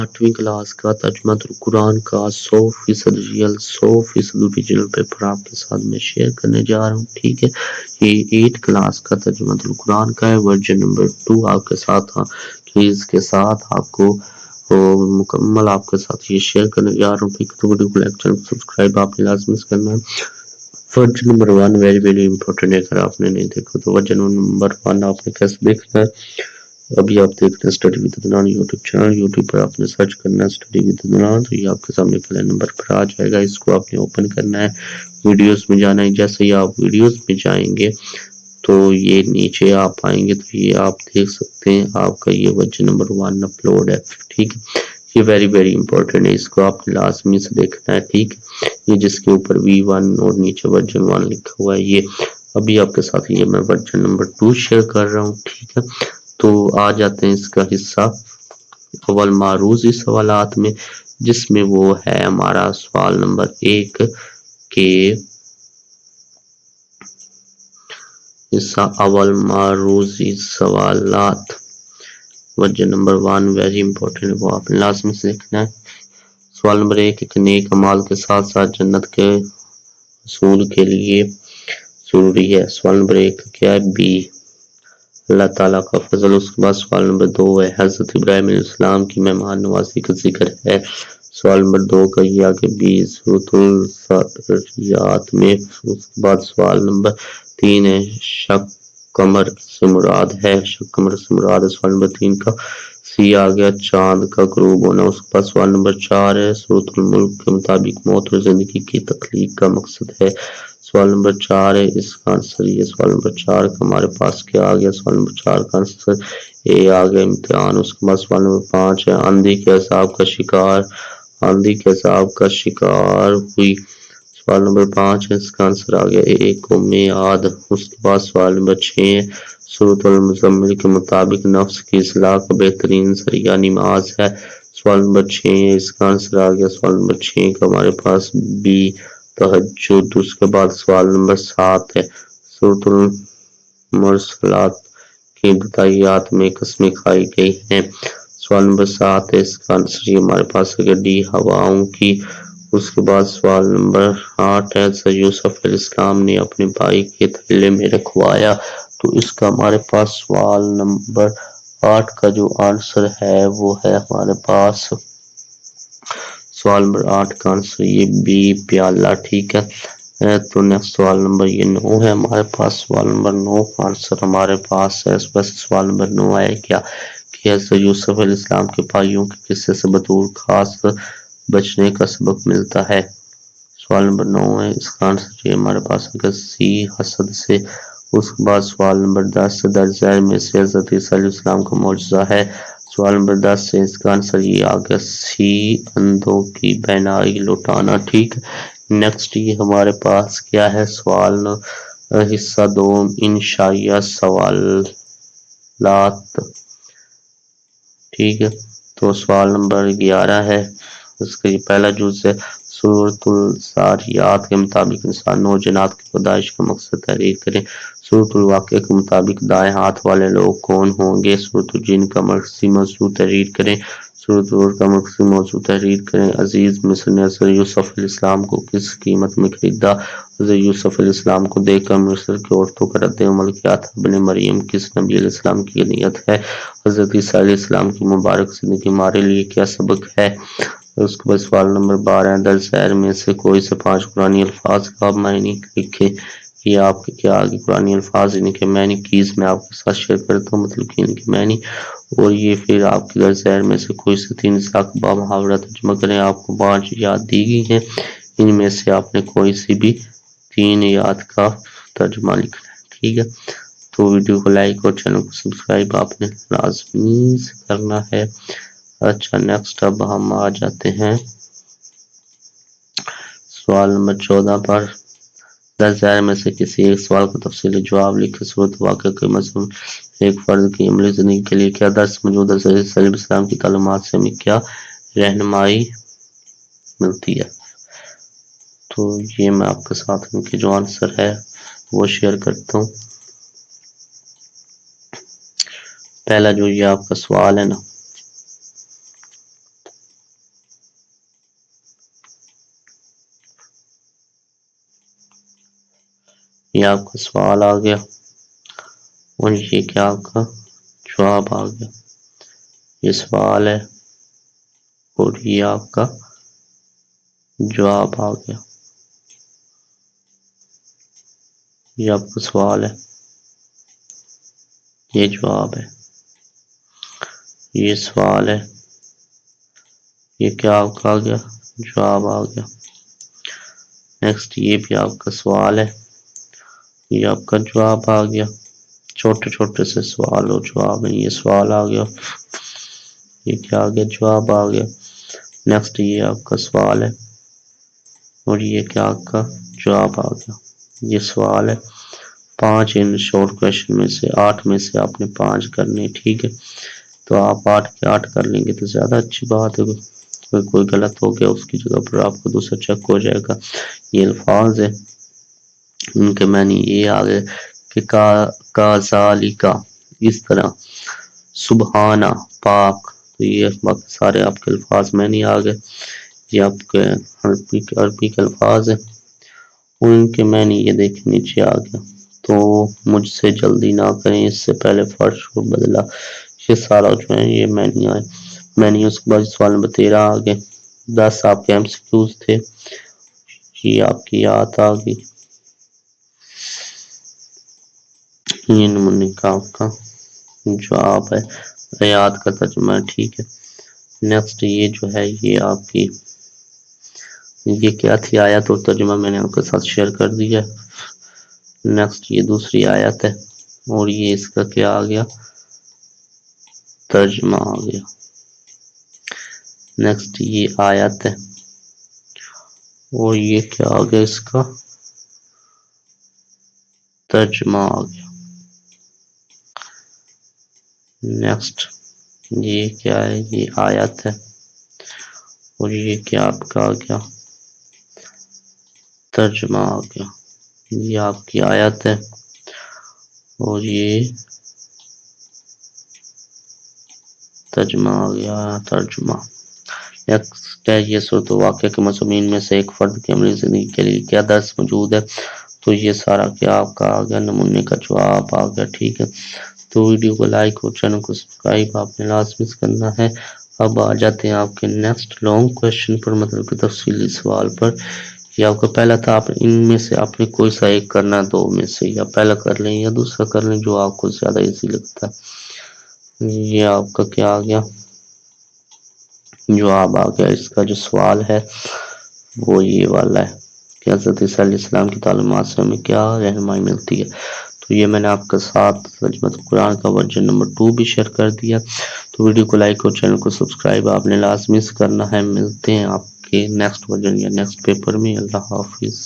8वीं क्लास का तर्जुमातुल कुरान का 100% रियल 100% ओरिजिनल पेपर आपके साथ में शेयर करने जा रहा हूँ। ठीक है, ये 8 क्लास का तर्जुमातुल कुरान का है, वर्जन नंबर 2 आपके साथ इसके साथ आपको मुकम्मल आपके साथ ये शेयर करने जा रहा हूँ। ठीक है, तो वीडियो को लाइक चैनल को सब्सक्राइब आपने लाजमी करना है। Version number 1 very very important है, अगर आपने नहीं देखा तो वर्जन नंबर 1 आपने कैसे देखना है। अभी आप देख रहे हैं study with Adnan YouTube channel, YouTube पर आपने सर्च करना है स्टडी विद अदनान, तो ये आपके सामने पहले नंबर पर आ जाएगा। इसको आपने ओपन करना है, वीडियोस में जाना है। जैसे ही आप वीडियोस में जाएंगे तो ये नीचे आप आएंगे तो ये आप देख सकते हैं आपका ये वर्जन नंबर 1 अपलोड है। ठीक है, ये वेरी वेरी इंपॉर्टेंट है, इसको आपने लाजमी से देखना है। ठीक है, ये जिसके ऊपर V1 और नीचे वर्जन 1 लिखा हुआ है, ये अभी आपके साथ ये मैं वर्जन नंबर 2 शेयर कर रहा हूँ। ठीक है, तो आ जाते हैं इसका हिस्सा अव्वल मारूजी सवालात में, जिसमें वो है हमारा सवाल नंबर 1 के हिस्सा अव्वल मारूजी सवालात वर्जन नंबर 1 वेरी इंपॉर्टेंट है, वो आपने लाजमी से लिखना है। सवाल नंबर 1, एक नेक अमाल के साथ साथ जन्नत के हसूल के लिए जरूरी है। सवाल नंबर 1 क्या है? बी अल्लाह ताला का फजल। उसके बाद सवाल नंबर 2 है हजरत इब्राहिम अलैहिस्सलाम की मेहमान नवाजी का जिक्र है। सवाल नंबर 2 का ये आगे बी सूरतुल ज़ारियात में। उसके बाद सवाल नंबर 3 है शक कमर से मुराद है, शक कमर से मुराद है। सवाल नंबर 3 का सी आ गया चांद का गुरूब होना। उसके बाद सवाल नंबर 4 है सूरतुल मुल्क के मुताबिक मौत और जिंदगी की तख्लीक का मकसद है। सवाल नंबर 4 है इसका आंसर ये। सवाल नंबर 4 का हमारे पास क्या आ गया? सवाल नंबर 4 का आंसर ए आ गया इम्तिहान। उसके बाद सवाल नंबर 5 है आंधी के अज़ाब का शिकार, आंधी के अज़ाब का शिकार हुई। सवाल नंबर 5 है, इसका आंसर आ गया ए कौमे आद। उसके बाद सवाल नंबर 6 है सूरतुल मुज़म्मिल के मुताबिक नफ्स की इस्लाह का बेहतरीन जरिया नमाज है। सवाल नंबर 6 है, इसका आंसर आ गया सवाल नंबर 6 का हमारे पास बी तहज्जुद। उसके बाद सवाल नंबर 7 है सूरतुल मुरसलात की बदाइयात में कस्में खाई गई हैं। सवाल नंबर 7 है, इसका आंसर ये हमारे पास है डी हवाओं की। उसके बाद सवाल नंबर 8 है सर यूसुफ अलैहिस्सलाम ने अपने भाई के थैले में रखवाया। तो इसका हमारे पास सवाल नंबर 8 का जो आंसर है वो है हमारे पास सवाल नंबर 8 का आंसर ये बी प्याला। ठीक है, तो नेक्स्ट सवाल नंबर ये 9 है हमारे पास। सवाल नंबर 9 का आंसर हमारे पास है बस सवाल नंबर 9 है क्या कि हज़रत यूसुफ अलैहिस्सलाम के भाइयों के किस्से से बतौर खास बचने का सबक मिलता है। सवाल नंबर 9 है, इसका आंसर ये हमारे पास है सी हसद से। उसके बाद सवाल नंबर 10 दर्ज में से हज़रत ईसा अलैहिस्सलाम का मौजज़ा है। सवाल नंबर 10 से इसका आंसर ये आ गया सी अंधों की बीनाई लौटाना। ठीक, नेक्स्ट ये हमारे पास क्या है सवाल हिस्सा 2 इंशाइया सवालात। ठीक है, तो सवाल नंबर 11 है, उसका ये पहला जुज़ है सूरतुल ज़ारियात के मुताबिक इंसान और जिन्नात की पैदाइश का मकसद तहरीर करें। सूरतुल वाक़िया के मुताबिक दाएं हाथ वाले लोग कौन होंगे? सूरतुल जिन का मरकज़ी मौज़ू तहरीर करें। सूरतुल का मरकज़ी मौज़ू तहरीर करें। अजीज़ मिस्र ने हज़रत यूसुफ अलैहिस्सलाम को किस कीमत में खरीदा? हज़रत यूसुफ अलैहिस्सलाम को देखकर मिस्र की औरतों का रद्द-ए-अमल क्या था? इब्न मरियम किस नबी अलैहिस्सलाम की नियत है? हज़रत ईसा अलैहिस्सलाम की मुबारक ज़िंदगी हमारे लिए क्या सबक है? उसके बाद सवाल नंबर 12 दर्ज ज़ैल में से कोई से 5 कुरानी अल्फाज का आप मायने लिखें। ये आपके क्या आगे कुरानी अल्फाज इनके मायने कीज़ मैं आपके साथ शेयर करता हूँ, मतलब कि इनके मायने, और ये फिर आपके दर्ज ज़ैल में से कोई से 3 साख बामुहावरा तर्जुमा करें। आपको 5 याद दी गई हैं, इनमें से आपने कोई सी भी 3 याद का तर्जुमा लिखना है। ठीक है, तो वीडियो को लाइक और चैनल को सब्सक्राइब आपने लाजमी से करना है। अच्छा, नेक्स्ट अब हम आ जाते हैं सवाल नंबर 14 पर। 10 ज़ाहिर में से किसी एक सवाल का तफसीली जवाब लिखे। सूरत वाक़या के मज़मून एक फ़र्द की अमली ज़िंदगी के लिए क्या दर्स मौजूद है? हज़रत अलैहिस्सलाम की तालीमात से हमें क्या रहनुमाई मिलती है? तो ये मैं आपके साथ इनके जो आंसर है वो शेयर करता हूँ। पहला जो ये आपका सवाल है ना, یہ آپ کا سوال آ گیا اور یہ کیا آپ کا جواب آ گیا. یہ سوال ہے اور یہ آپ کا جواب آ گیا. یہ آپ کا سوال ہے، یہ جواب ہے. یہ سوال ہے، یہ کیا آپ کا آ گیا جواب آ گیا. نیکسٹ یہ بھی آپ کا سوال ہے، یہ آپ کا جواب آ گیا. چھوٹے چھوٹے سے سوال اور جواب ہیں. یہ سوال آ گیا، یہ کیا آ گیا جواب آ گیا. نیکسٹ یہ آپ کا سوال ہے اور یہ کیا آپ کا جواب آ گیا. یہ سوال ہے. 5 ان شارٹ کویشچن میں سے 8 میں سے آپ نے 5 کرنے. ٹھیک ہے، تو آپ 8 کے 8 کر لیں گے تو زیادہ اچھی بات ہے. کوئی غلط ہو گیا اس کی جگہ پر آپ کو دوسرا چیک ہو جائے گا. یہ الفاظ ہے، ان کے معنی یہ آ گئے کہ کازالکا اس طرح، سبحانہ پاک. تو یہ سارے آپ کے الفاظ معنی آ گئے. یہ آپ کے عربی کے الفاظ ہیں، ان کے معنی یہ دیکھیں نیچے آ گیا. تو مجھ سے جلدی نہ کریں، اس سے پہلے فرش کو بدلا. یہ سارا جو ہے یہ معنی آئے. معنی اس کے بعد سوال نمبر 13 آگے. 10 آپ کے MCQs تھے، یہ آپ کی یاد آ گئی. یہ نمونے کا آپ کا جواب ہے، یاد کا ترجمہ ہے. ٹھیک ہے، نیکسٹ یہ جو ہے یہ آپ کی یہ کیا تھی آیت اور ترجمہ میں نے آپ کے ساتھ شیئر کر دیا. نیکسٹ یہ دوسری آیت ہے اور یہ اس کا کیا آ گیا ترجمہ آ گیا. نیکسٹ یہ آیت ہے اور یہ کیا آ گیا اس کا ترجمہ آ گیا. نیکسٹ یہ کیا ہے، یہ آیت ہے اور یہ کیا آپ کا آ گیا ترجمہ آ گیا. یہ آپ کی آیت ہے اور یہ ترجمہ آ گیا ترجمہ. نیکسٹ ہے یہ صورت واقعہ کے مضامین میں سے ایک فرد کی عملی زندگی کے لیے کیا درس موجود ہے. تو یہ سارا کیا آپ کا آ گیا نمونے کا جواب آ گیا. ٹھیک ہے، تو ویڈیو کو لائک اور چینل کو سبسکرائب آپ نے لازمی کرنا ہے. اب آ جاتے ہیں آپ کے نیکسٹ لانگ کویشچن پر، مطلب کہ تفصیلی سوال پر. یہ آپ کا پہلا تھا، آپ ان میں سے آپ نے کوئی سا ایک کرنا ہے، 2 میں سے یا پہلا کر لیں یا دوسرا کر لیں جو آپ کو زیادہ ایزی لگتا ہے. یہ آپ کا کیا آ گیا جواب آ گیا. اس کا جو سوال ہے وہ یہ والا ہے کہ حضرت عیسیٰ علیہ السلام کی تعلیمات سے ہمیں کیا رہنمائی ملتی ہے. تو یہ میں نے آپ کے ساتھ ترجمۃ القرآن کا ورژن نمبر 2 بھی شیئر کر دیا. تو ویڈیو کو لائک اور چینل کو سبسکرائب آپ نے لازمی کرنا ہے. ملتے ہیں آپ کے نیکسٹ ورژن یا نیکسٹ پیپر میں. اللہ حافظ.